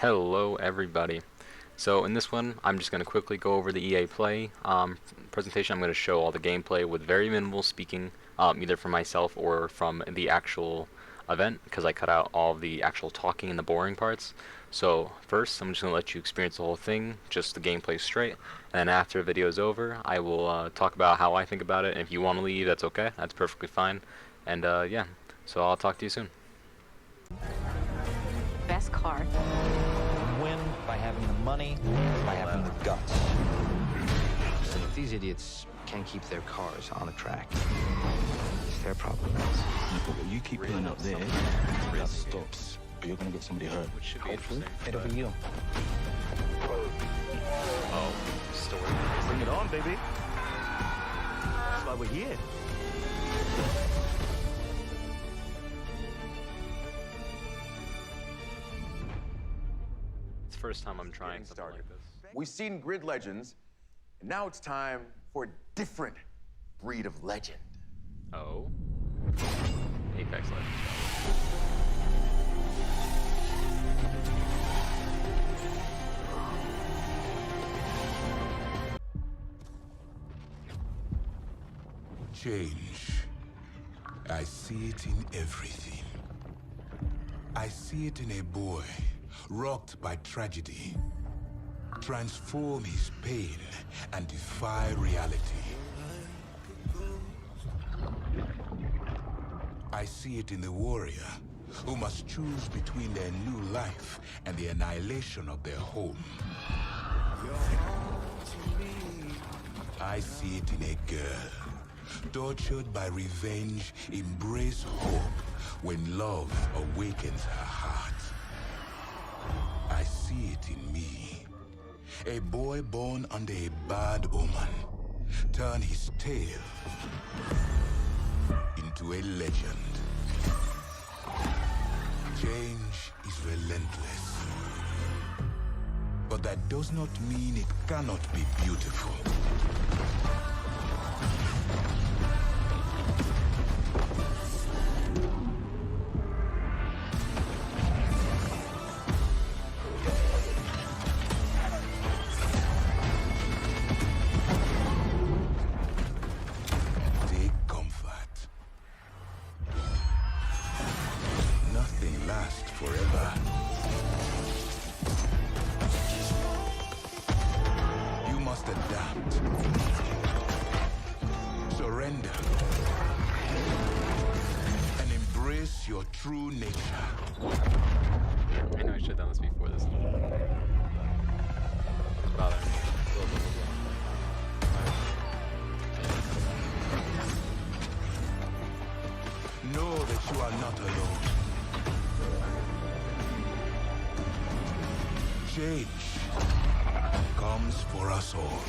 Hello everybody. So in this one, I'm just going to quickly go over the EA Play presentation. I'm going to show all the gameplay with very minimal speaking, either from myself or from the actual event, because I cut out all of the actual talking and the boring parts. So first, I'm just going to let you experience the whole thing, just the gameplay straight, and then after the video is over, I will talk about how I think about it, and if you want to leave, that's okay, that's perfectly fine. And yeah, so I'll talk to you soon. Best car. Win by having the money, by having the guts. So if these idiots can't keep their cars on the track, it's their problem. You keep pulling up there, that stops, but you're gonna get somebody hurt. Which should be Hopefully. interesting. It'll be you. Oh, story. Bring it on, baby. That's why we're here. It's the first time I'm trying something started. like this. We've seen Grid Legends, and now it's time for a different breed of legend. Oh. Apex Legends. Change. I see it in everything. I see it in a boy rocked by tragedy. Transform his pain and defy reality. I see it in the warrior who must choose between their new life and the annihilation of their home. I see it in a girl tortured by revenge, embrace hope when love awakens her heart. I see it in me. A boy born under a bad omen turn his tale into a legend. Change is relentless. But that does not mean it cannot be beautiful. Take comfort. Nothing lasts forever. You must adapt. Surrender. And embrace your true nature. I know I should have done this before this. Bother me. Know that you are not alone. Change comes for us all.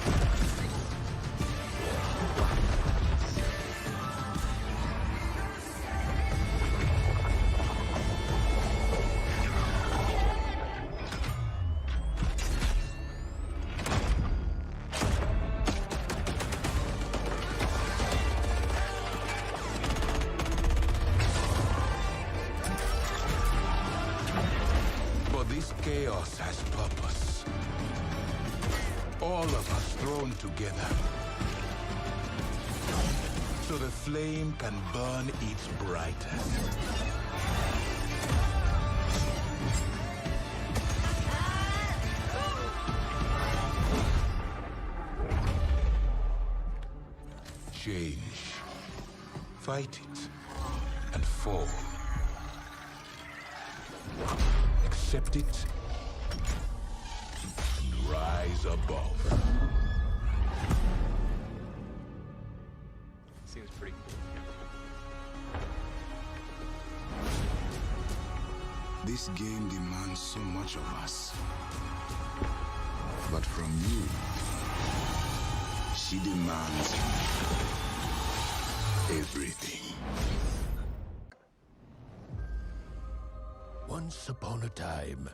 But this chaos has purpose. All of us thrown together. So the flame can burn its brightest. Change. Fight it and fall. Accept it and rise above. Seems pretty cool. This game demands so much of us. But from you, she demands everything. Once upon a time,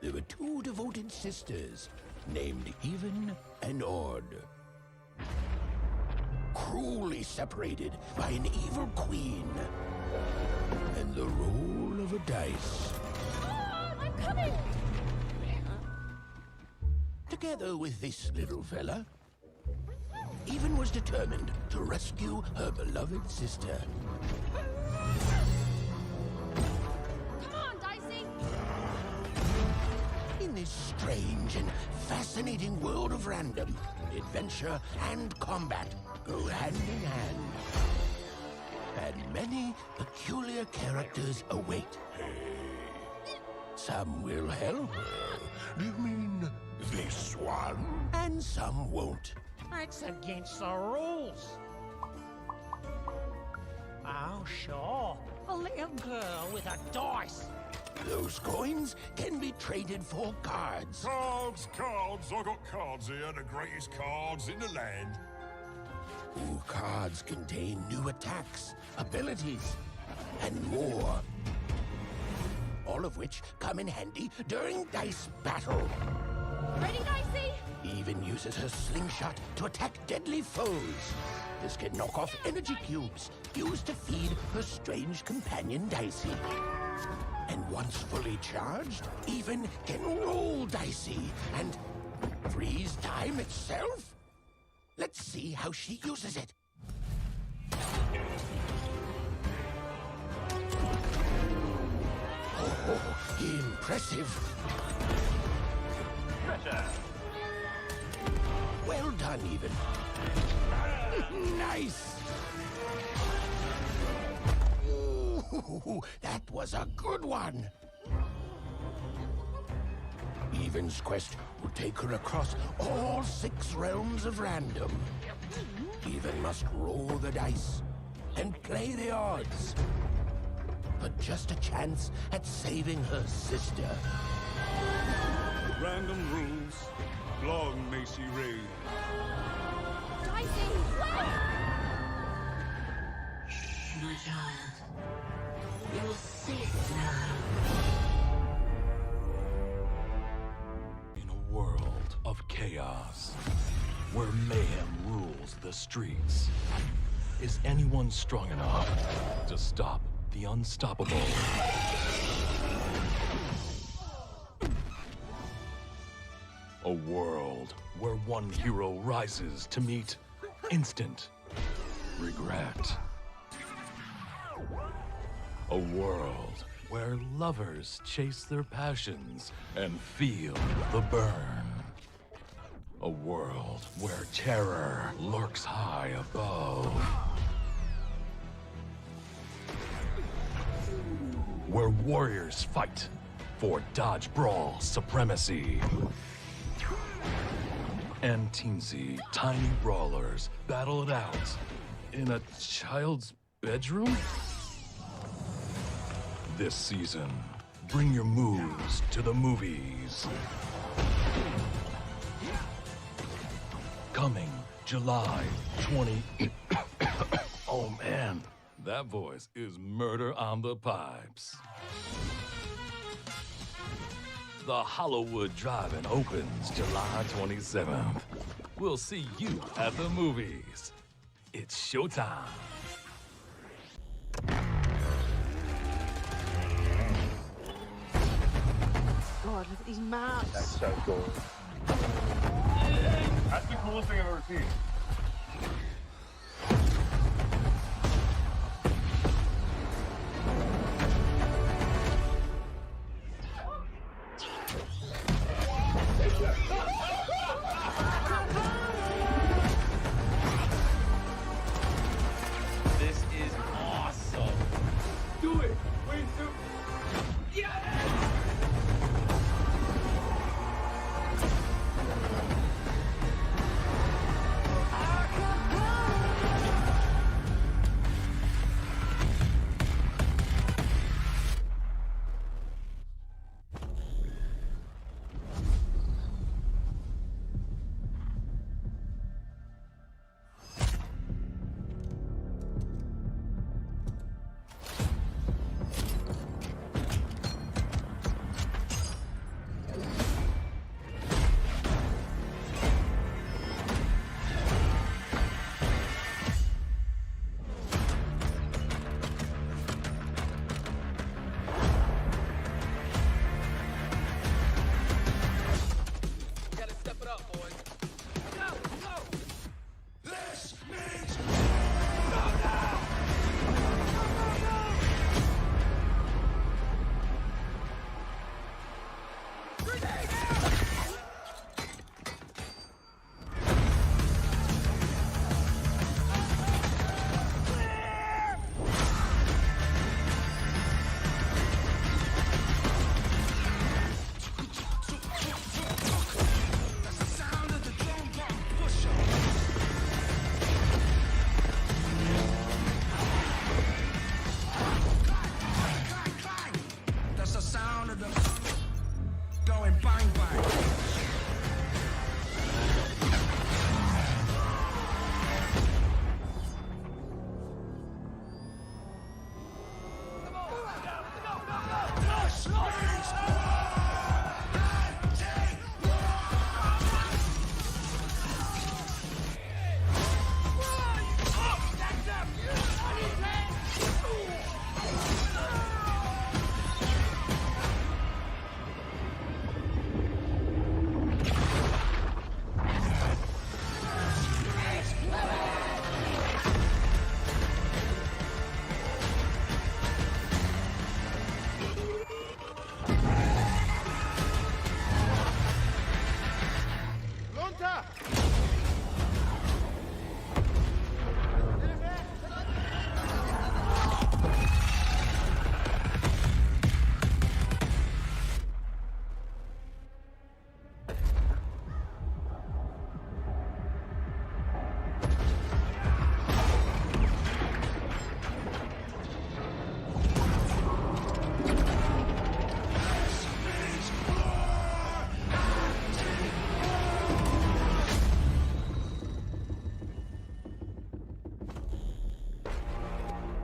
there were two devoted sisters named Even and Ord. Cruelly separated by an evil queen and the roll of a dice. I'm coming! Together with this little fella, Even was determined to rescue her beloved sister. Come on, Dicey! In this strange and fascinating world of random, adventure and combat go hand in hand. And many peculiar characters await. Some will help her. Do you mean this one? And some won't. That's against the rules. Oh, sure. A little girl with a dice. Those coins can be traded for cards. Cards, cards. I got cards here, the greatest cards in the land. Ooh, cards contain new attacks, abilities, and more. All of which come in handy during dice battle. Ready, Dicey? Even uses her slingshot to attack deadly foes. This can knock off energy cubes used to feed her strange companion Dicey. And once fully charged, even can roll Dicey and freeze time itself. Let's see how she uses it. Oh, impressive. Well done, Even. Nice. Ooh, that was a good one. Even's quest will take her across all 6 realms of random. Even must roll the dice and play the odds. But just a chance at saving her sister. Random rules. Long may she reign. Dicey, wait! My child, you're safe now. In a world of chaos, where mayhem rules the streets, is anyone strong enough to stop the unstoppable? A world where one hero rises to meet instant regret. A world where lovers chase their passions and feel the burn. A world where terror lurks high above. Where warriors fight for dodge brawl supremacy. And teensy, tiny brawlers battle it out in a child's bedroom? This season, bring your moves to the movies. Coming July 20... Oh man, that voice is Murder on the Pipes. The Hollywood Drive-In opens July 27th. We'll see you at the movies. It's showtime. God, look at these maps. That's so cool. That's the coolest thing I've ever seen. This is awesome. Do it. Wait, do.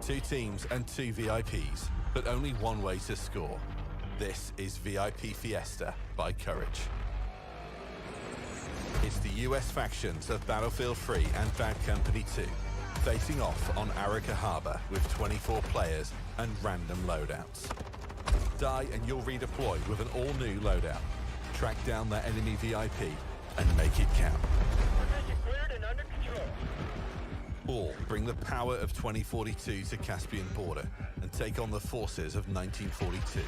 Two teams and two VIPs, but only one way to score. This is VIP Fiesta by Courage. It's the US factions of Battlefield 3 and Bad Company 2, facing off on Arica Harbor with 24 players and random loadouts. Die and you'll redeploy with an all-new loadout. Track down that enemy VIP and make it count. All bring the power of 2042 to Caspian border and take on the forces of 1942.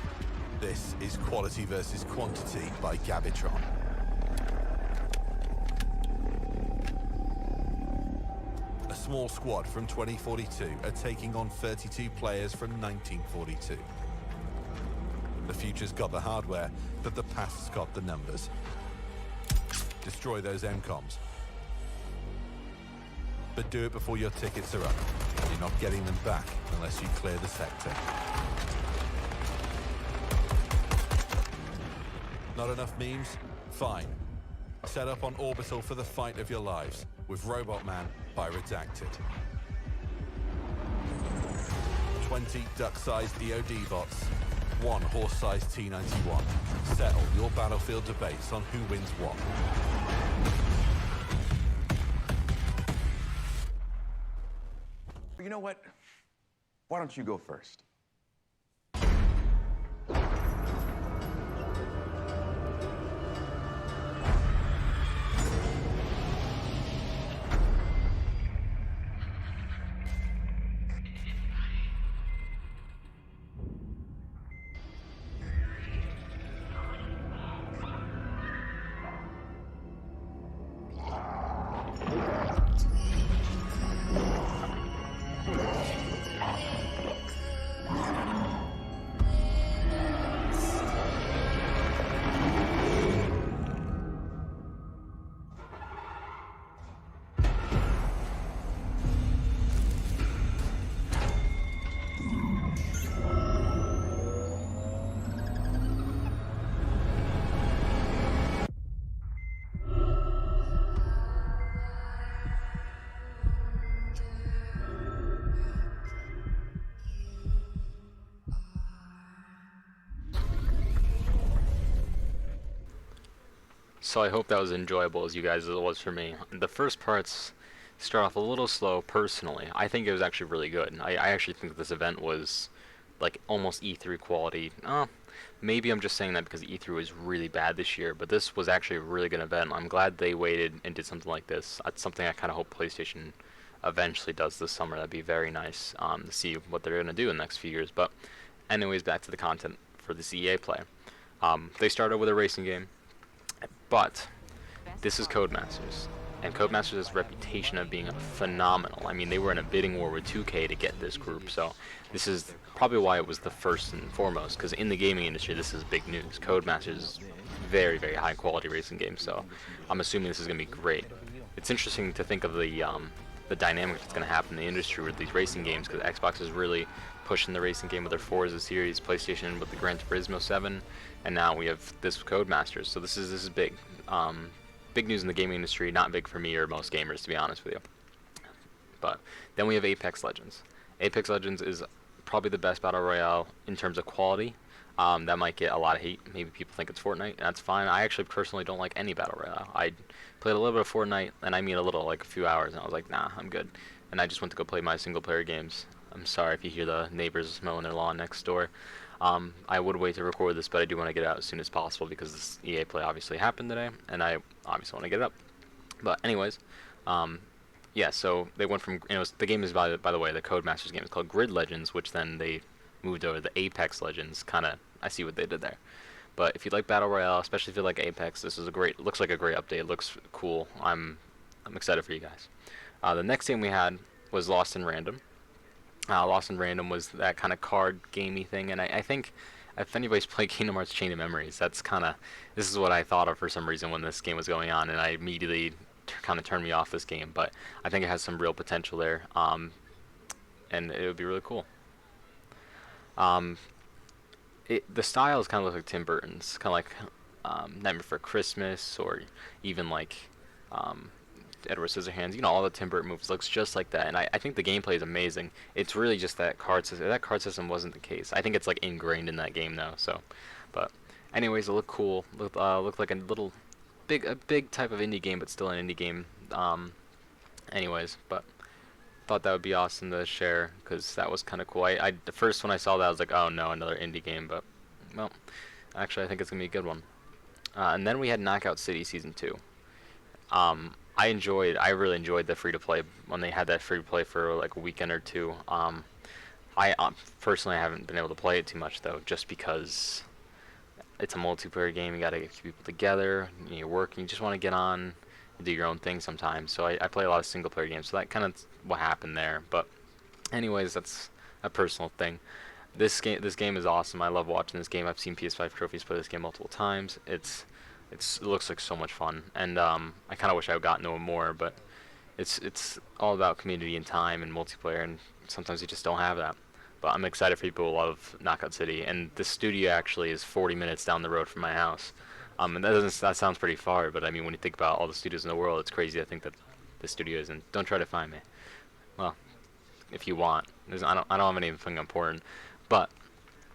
This is Quality versus Quantity by Gabitron. A small squad from 2042 are taking on 32 players from 1942. The future's got the hardware, but the past's got the numbers. Destroy those MCOMs. But do it before your tickets are up. You're not getting them back unless you clear the sector. Not enough memes? Fine. Set up on Orbital for the fight of your lives with Robot Man by Redacted. 20 duck-sized EOD bots, 1 horse-sized T-91. Settle your battlefield debates on who wins what. But you know what? Why don't you go first? So I hope that was enjoyable as you guys as it was for me. The first parts start off a little slow personally. I think it was actually really good. I actually think this event was like almost E3 quality. Maybe I'm just saying that because E3 was really bad this year, but this was actually a really good event. I'm glad they waited and did something like this. That's something I kind of hope PlayStation eventually does this summer. That'd be very nice to see what they're going to do in the next few years. But anyways, back to the content for this EA play. They started with a racing game. But this is Codemasters, and Codemasters has a reputation of being phenomenal. I mean, they were in a bidding war with 2K to get this group, so this is probably why it was the first and foremost, because in the gaming industry, this is big news. Codemasters is very, very high-quality racing game, so I'm assuming this is going to be great. It's interesting to think of the dynamic that's going to happen in the industry with these racing games, because Xbox is really pushing the racing game with their Forza series, PlayStation with the Gran Turismo 7, and now we have this with Codemasters. So this is big. Big news in the gaming industry, not big for me or most gamers, to be honest with you. But then we have Apex Legends. Apex Legends is probably the best battle royale in terms of quality. That might get a lot of hate. Maybe people think it's Fortnite, and that's fine. I actually personally don't like any battle royale. I played a little bit of Fortnite, and I mean a little, like a few hours, and I was like, nah, I'm good. And I just went to go play my single-player games. I'm sorry if you hear the neighbors mowing their lawn next door. I would wait to record this, but I do want to get it out as soon as possible because this EA play obviously happened today, and I obviously want to get it up. But anyways, yeah, so they went from, the game is, by the way, the Codemasters game is called Grid Legends, which then they moved over to the Apex Legends, I see what they did there. But if you like Battle Royale, especially if you like Apex, this is looks like a great update. It looks cool. I'm excited for you guys. The next game we had was Lost in Random. Lost in Random was that kind of card gamey thing, and I think if anybody's played Kingdom Hearts Chain of Memories, this is what I thought of for some reason when this game was going on, and I immediately kind of turned me off this game. But I think it has some real potential there, and it would be really cool. The styles kind of look like Tim Burton's, kind of like Nightmare Before Christmas, or even like Edward Scissorhands. You know, all the Tim Burton movies looks just like that, and I think the gameplay is amazing. It's really just that card system. That card system wasn't the case. I think it's like ingrained in that game though. So, but anyways, it looked cool. Looked like a big type of indie game, but still an indie game. Anyways, but thought that would be awesome to share because that was kind of cool. The first when I saw that, I was like, oh no, another indie game. But well, actually, I think it's gonna be a good one. And then we had Knockout City Season 2. I really enjoyed the free-to-play when they had that free-to-play for like a weekend or two. I personally haven't been able to play it too much though, just because it's a multiplayer game. You gotta get people together. You're working. You just want to get on and do your own thing sometimes. So I play a lot of single-player games. So that kind of what happened there. But anyways, that's a personal thing. This game is awesome. I love watching this game. I've seen PS5 trophies play this game multiple times. It looks like so much fun, and I kind of wish I had gotten to it more, but it's all about community and time and multiplayer, and sometimes you just don't have that. But I'm excited for people who love Knockout City, and the studio actually is 40 minutes down the road from my house. And that sounds pretty far, but I mean when you think about all the studios in the world, it's crazy to think that the studio isn't. Don't try to find me. Well, if you want, I don't have anything important, but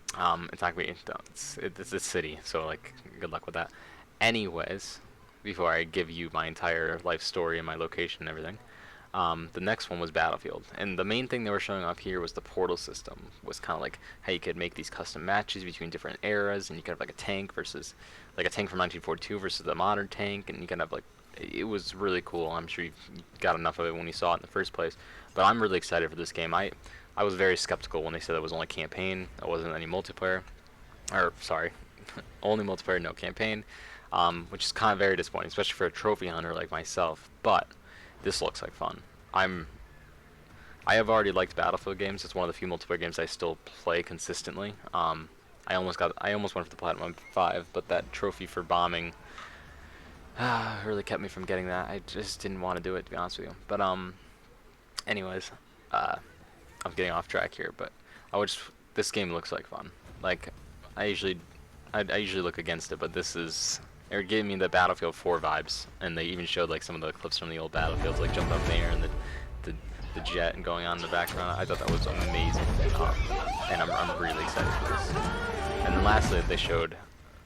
it's not gonna be. It's a city, so like good luck with that. Anyways, before I give you my entire life story and my location and everything, the next one was Battlefield, and the main thing they were showing off here was the portal system. Was kind of like how you could make these custom matches between different eras, and you could have like a tank versus like a tank from 1942 versus the modern tank, and you can have like it was really cool. I'm sure you got enough of it when you saw it in the first place, but I'm really excited for this game. I was very skeptical when they said it was only campaign, it wasn't any multiplayer, or sorry, only multiplayer, no campaign. Which is kind of very disappointing, especially for a trophy hunter like myself. But this looks like fun. I have already liked Battlefield games. It's one of the few multiplayer games I still play consistently. I almost went for the Platinum 5, but that trophy for bombing really kept me from getting that. I just didn't want to do it, to be honest with you. But anyways, I'm getting off track here. But this game looks like fun. Like I usually look against it, but this is. It gave me the Battlefield 4 vibes, and they even showed like some of the clips from the old Battlefields, like jumping up in the air and the jet and going on in the background. I thought that was amazing, and I'm really excited for this. And then lastly, they showed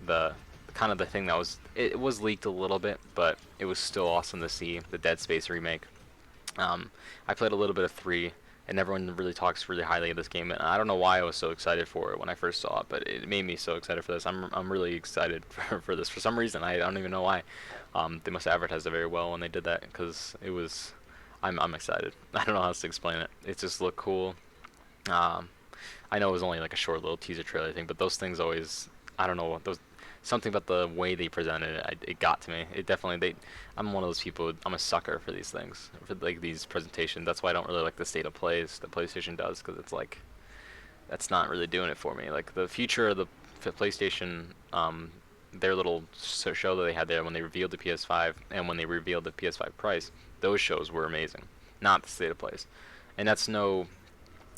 the kind of the thing that was leaked a little bit, but it was still awesome to see, the Dead Space remake. I played a little bit of 3. And everyone really talks really highly of this game, and I don't know why I was so excited for it when I first saw it, but it made me so excited for this. I'm really excited for this for some reason. I don't even know why. They must have advertised it very well when they did that, because it was. I'm excited. I don't know how else to explain it. It just looked cool. I know it was only like a short little teaser trailer thing, but those things always. I don't know something about the way they presented it. It got to me. It definitely. I'm one of those people. I'm a sucker for these things, for like these presentations. That's why I don't really like the state of plays that PlayStation does, because it's like that's not really doing it for me. Like the future of the PlayStation, their little show that they had there when they revealed the PS5 and when they revealed the PS5 price, those shows were amazing. Not the state of plays, and that's no.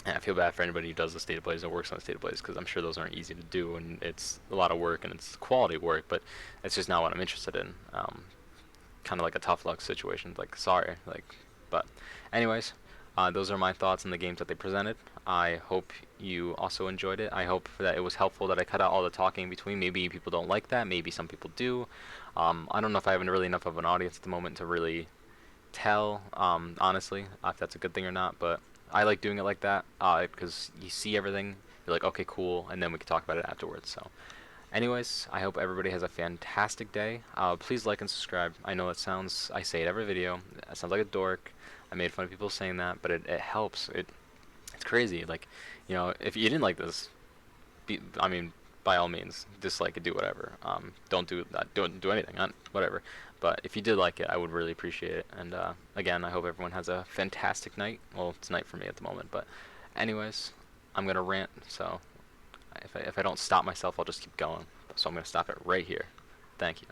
And I feel bad for anybody who does the state of plays and works on the state of plays, because I'm sure those aren't easy to do, and it's a lot of work and it's quality work, but it's just not what I'm interested in. Kind of like a tough luck situation. Like sorry, but anyways, those are my thoughts on the games that they presented. I hope you also enjoyed it. I hope that it was helpful that I cut out all the talking in between. Maybe people don't like that. Maybe some people do. I don't know if I have really enough of an audience at the moment to really tell, honestly, if that's a good thing or not, but I like doing it like that, because you see everything, you're like, okay, cool, and then we can talk about it afterwards. So anyways, I hope everybody has a fantastic day. Please like and subscribe. I know I say it every video, it sounds like a dork. I made fun of people saying that, but it helps. It's crazy. Like, you know, if you didn't like this, by all means, dislike it, do whatever. Don't do that. Don't do anything. Whatever. But if you did like it, I would really appreciate it. And again, I hope everyone has a fantastic night. Well, it's night for me at the moment, but anyways, I'm gonna rant. So if I don't stop myself, I'll just keep going. So I'm gonna stop it right here. Thank you.